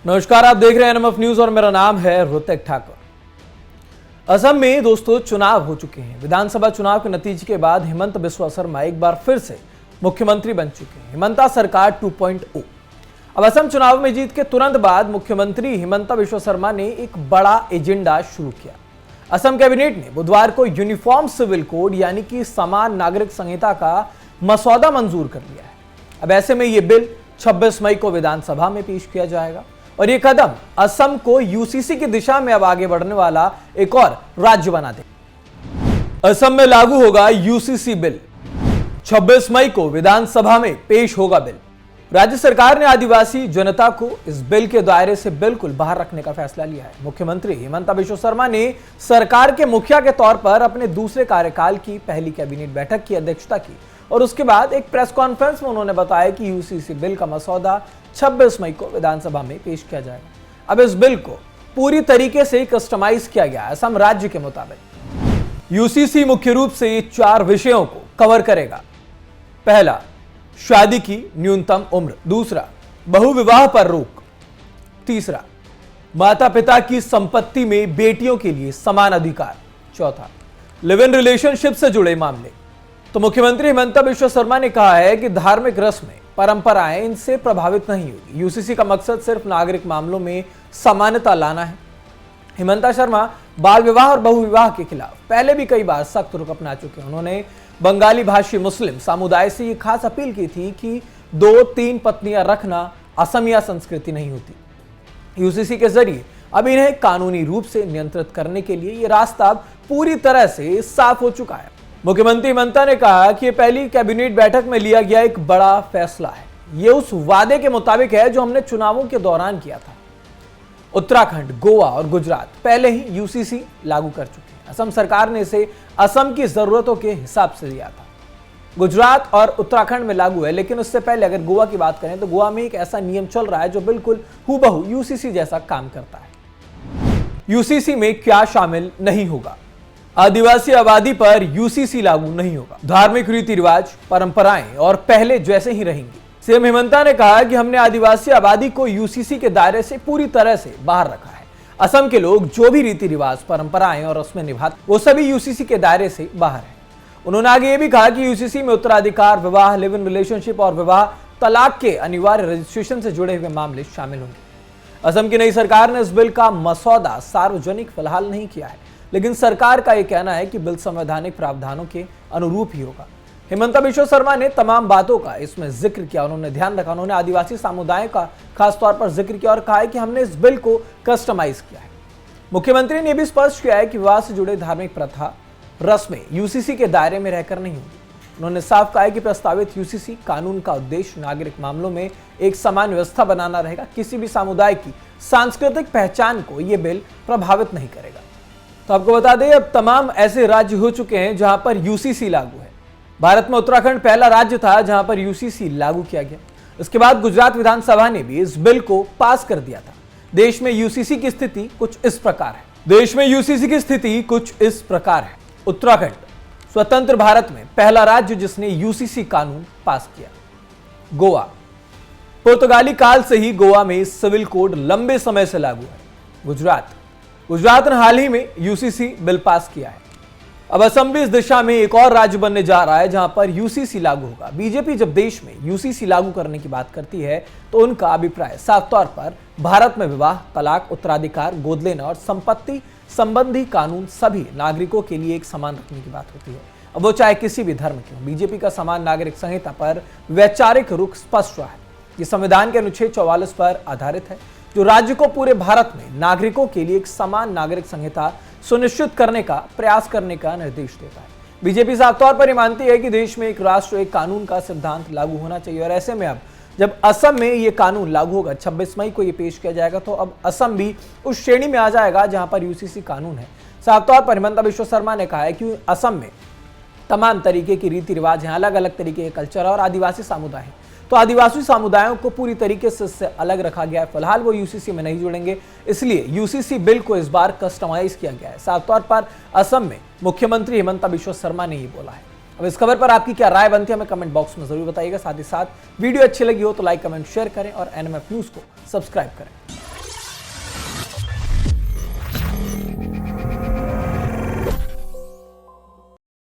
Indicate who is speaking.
Speaker 1: नमस्कार, आप देख रहे हैं एनएमएफ न्यूज और मेरा नाम है ऋतिक ठाकुर। असम में दोस्तों चुनाव हो चुके हैं। विधानसभा चुनाव के नतीजे के बाद हिमंत बिस्वा शर्मा एक बार फिर से मुख्यमंत्री बन चुके हैं। हिमंता सरकार 2.0। अब असम चुनाव में जीत के तुरंत बाद मुख्यमंत्री हिमंता बिस्वा शर्मा ने एक बड़ा एजेंडा शुरू किया। असम कैबिनेट ने बुधवार को यूनिफॉर्म सिविल कोड यानी कि समान नागरिक संहिता का मसौदा मंजूर कर लिया है। अब ऐसे में यह बिल 26 मई को विधानसभा में पेश किया जाएगा और यह कदम असम को यूसीसी की दिशा में अब आगे बढ़ने वाला एक और राज्य बना देगा। असम में लागू होगा यूसीसी बिल। 26 मई को विधानसभा में पेश होगा बिल। राज्य सरकार ने आदिवासी जनता को इस बिल के दायरे से बिल्कुल बाहर रखने का फैसला लिया है। मुख्यमंत्री हिमंता बिस्वा शर्मा ने सरकार के मुखिया के तौर पर अपने दूसरे कार्यकाल की पहली कैबिनेट बैठक की अध्यक्षता की और उसके बाद एक प्रेस कॉन्फ्रेंस में उन्होंने बताया कि यूसीसी बिल का मसौदा 26 मई को विधानसभा में पेश किया जाएगा। अब इस बिल को पूरी तरीके से कस्टमाइज किया गया है असम राज्य के मुताबिक। यूसीसी मुख्य रूप से 4 विषयों को कवर करेगा। पहला, शादी की न्यूनतम उम्र। दूसरा, बहुविवाह पर रोक। तीसरा, माता पिता की संपत्ति में बेटियों के लिए समान अधिकार। चौथा, लिव इन रिलेशनशिप से जुड़े मामले। तो मुख्यमंत्री हिमंता बिस्वा शर्मा ने कहा है कि धार्मिक रस्में परंपराएं इनसे प्रभावित नहीं होगी। यूसीसी का मकसद सिर्फ नागरिक मामलों में समानता लाना है। हिमंता शर्मा बाल विवाह और बहुविवाह के खिलाफ पहले भी कई बार सख्त रुख अपना चुके हैं। उन्होंने बंगाली भाषी मुस्लिम समुदाय से ये खास अपील की थी कि 2-3 पत्नियां रखना असमिया संस्कृति नहीं होती। यूसीसी के जरिए अब इन्हें कानूनी रूप से नियंत्रित करने के लिए यह रास्ता पूरी तरह से साफ हो चुका है। मुख्यमंत्री हिमंता ने कहा कि यह पहली कैबिनेट बैठक में लिया गया एक बड़ा फैसला है। यह उस वादे के मुताबिक है जो हमने चुनावों के दौरान किया था। उत्तराखंड, गोवा और गुजरात पहले ही यूसीसी लागू कर चुके हैं। असम सरकार ने इसे असम की जरूरतों के हिसाब से दिया था। गुजरात और उत्तराखंड में लागू है, लेकिन उससे पहले अगर गोवा की बात करें तो गोवा में एक ऐसा नियम चल रहा है जो बिल्कुल हूबहू यूसीसी जैसा काम करता है। यूसीसी में क्या शामिल नहीं होगा? आदिवासी आबादी पर यूसीसी लागू नहीं होगा। धार्मिक रीति रिवाज, परंपराएं और पहले जैसे ही रहेंगी। सीएम हिमंता ने कहा कि हमने आदिवासी आबादी को यूसीसी के दायरे से पूरी तरह से बाहर रखा है। असम के लोग जो भी रीति रिवाज, परंपराएं और रस्में निभाते वो सभी यूसीसी के दायरे से बाहर है। उन्होंने आगे ये भी कहा कि यूसीसी में उत्तराधिकार, विवाह, लिव इन रिलेशनशिप और विवाह तलाक के अनिवार्य रजिस्ट्रेशन से जुड़े हुए मामले शामिल होंगे। असम की नई सरकार ने इस बिल का मसौदा सार्वजनिक फिलहाल नहीं किया है, लेकिन सरकार का यह कहना है कि बिल संवैधानिक प्रावधानों के अनुरूप ही होगा। हिमंता बिस्वा शर्मा ने तमाम बातों का इसमें जिक्र किया। उन्होंने ध्यान रखा, उन्होंने आदिवासी समुदाय का खासतौर पर जिक्र किया और कहा है कि हमने इस बिल को कस्टमाइज किया है। मुख्यमंत्री ने भी स्पष्ट किया है कि विवाह से जुड़े धार्मिक प्रथा, रस्में यूसीसी के दायरे में रहकर नहीं होंगी। उन्होंने साफ कहा है कि प्रस्तावित यूसीसी कानून का उद्देश्य नागरिक मामलों में एक समान व्यवस्था बनाना रहेगा। किसी भी समुदाय की सांस्कृतिक पहचान को यह बिल प्रभावित नहीं करेगा। तो आपको बता दें, अब तमाम ऐसे राज्य हो चुके हैं जहां पर यूसीसी लागू है। भारत में उत्तराखंड पहला राज्य था जहां पर यूसीसी लागू किया गया। इसके बाद गुजरात विधानसभा ने भी इस बिल को पास कर दिया था। देश में यूसीसी की स्थिति कुछ इस प्रकार है। उत्तराखंड स्वतंत्र भारत में पहला राज्य जिसने यूसीसी कानून पास किया। गोवा, पुर्तगाली काल से ही गोवा में सिविल कोड लंबे समय से लागू है। गुजरात ने हाल ही में यूसीसी बिल पास किया है। अब असम भी इस दिशा में एक और राज्य बनने जा रहा है जहां पर यूसीसी लागू होगा। बीजेपी जब देश में यूसीसी लागू करने की बात करती है तो उनका अभिप्राय साफ तौर पर भारत में विवाह, तलाक, उत्तराधिकार, गोद लेना और संपत्ति संबंधी कानून सभी नागरिकों के लिए एक समान रखने की बात होती है। अब वो चाहे किसी भी धर्म के हो। बीजेपी का समान नागरिक संहिता पर वैचारिक रुख स्पष्ट रहा है। ये संविधान के अनुच्छेद 44 पर आधारित है, जो राज्य को पूरे भारत में नागरिकों के लिए एक समान नागरिक संहिता सुनिश्चित करने का प्रयास करने का निर्देश देता है। बीजेपी साफ तौर पर मानती है कि देश में एक राष्ट्र एक कानून का सिद्धांत लागू होना चाहिए और ऐसे में अब जब असम में ये कानून लागू होगा, 26 मई को ये पेश किया जाएगा, तो अब असम भी उस श्रेणी में आ जाएगा जहां पर यूसीसी कानून है। साफ तौर पर हिमंता बिस्वा शर्मा ने कहा है कि असम में तमाम तरीके की रीति रिवाज हैं, अलग अलग तरीके के कल्चर और आदिवासी समुदाय हैं। तो आदिवासी समुदायों को पूरी तरीके से इससे अलग रखा गया है। फिलहाल वो यूसीसी में नहीं जुड़ेंगे, इसलिए यूसीसी बिल को इस बार कस्टमाइज किया गया है। साफ तौर पर असम में मुख्यमंत्री हिमंता बिस्वा शर्मा ने ये बोला है। अब इस खबर पर आपकी क्या राय बनती है हमें कमेंट बॉक्स में जरूर बताइएगा। साथ ही साथ वीडियो अच्छी लगी हो तो लाइक, कमेंट, शेयर करें और एनएमएफ न्यूज को सब्सक्राइब करें।